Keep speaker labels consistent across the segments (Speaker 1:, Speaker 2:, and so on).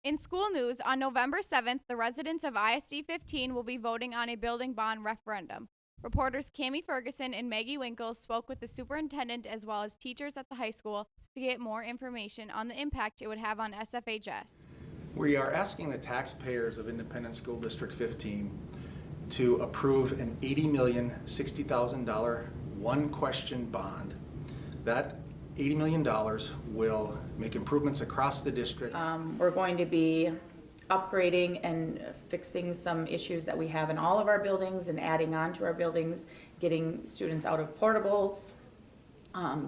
Speaker 1: In school news, on November 7th, the residents of ISD 15 will be voting on a building bond referendum. Reporters Cami Ferguson and Maggie Winkle spoke with the superintendent as well as teachers at the high school to get more information on the impact it would have on SFHS.
Speaker 2: We are asking the taxpayers of Independent School District 15 to approve an $80,060,000 one-question bond. That $80 million will make improvements across the district.
Speaker 3: We're going to be upgrading and fixing some issues that we have in all of our buildings and adding on to our buildings, getting students out of portables,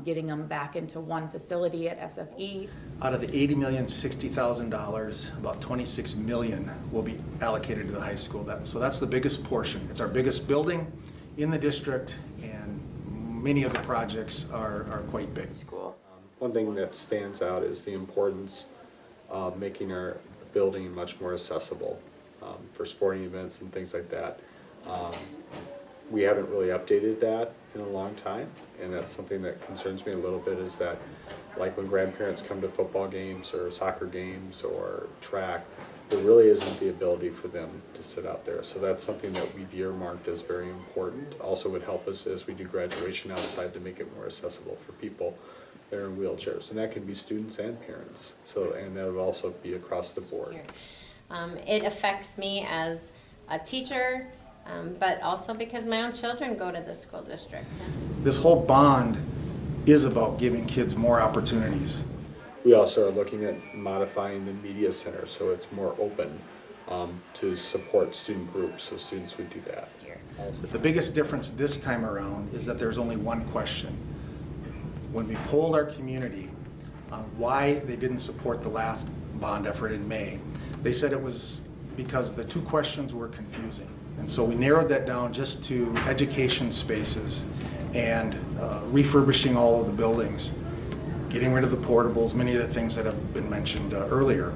Speaker 3: getting them back into one facility at SFE.
Speaker 2: Out of the $80,060,000, about $26 million will be allocated to the high school. So that's the biggest portion. It's our biggest building in the district, and many of the projects are quite big.
Speaker 4: One thing that stands out is the importance of making our building much more accessible for sporting events and things like that. We haven't really updated that in a long time, and that's something that concerns me a little bit, is that like when grandparents come to football games or soccer games or track, there really isn't the ability for them to sit out there. So that's something that we've earmarked as very important. Also would help us as we do graduation outside to make it more accessible for people that are in wheelchairs, and that can be students and parents. So, and that would also be across the board.
Speaker 5: It affects me as a teacher, but also because my own children go to the school district.
Speaker 2: This whole bond is about giving kids more opportunities.
Speaker 4: We also are looking at modifying the media center so it's more open to support student groups, so students would do that.
Speaker 2: The biggest difference this time around is that there's only one question. When we polled our community on why they didn't support the last bond effort in May, they said it was because the two questions were confusing. And so we narrowed that down just to education spaces and refurbishing all of the buildings, getting rid of the portables, many of the things that have been mentioned earlier.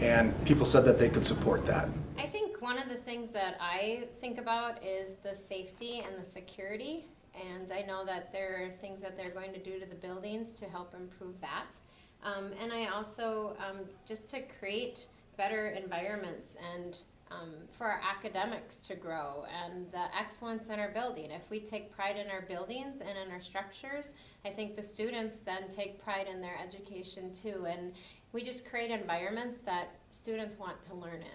Speaker 2: And people said that they could support that.
Speaker 5: I think one of the things that I think about is the safety and the security. And I know that there are things that they're going to do to the buildings to help improve that. And I also, just to create better environments and for our academics to grow and the excellence in our building. If we take pride in our buildings and in our structures, I think the students then take pride in their education too. And we just create environments that students want to learn in.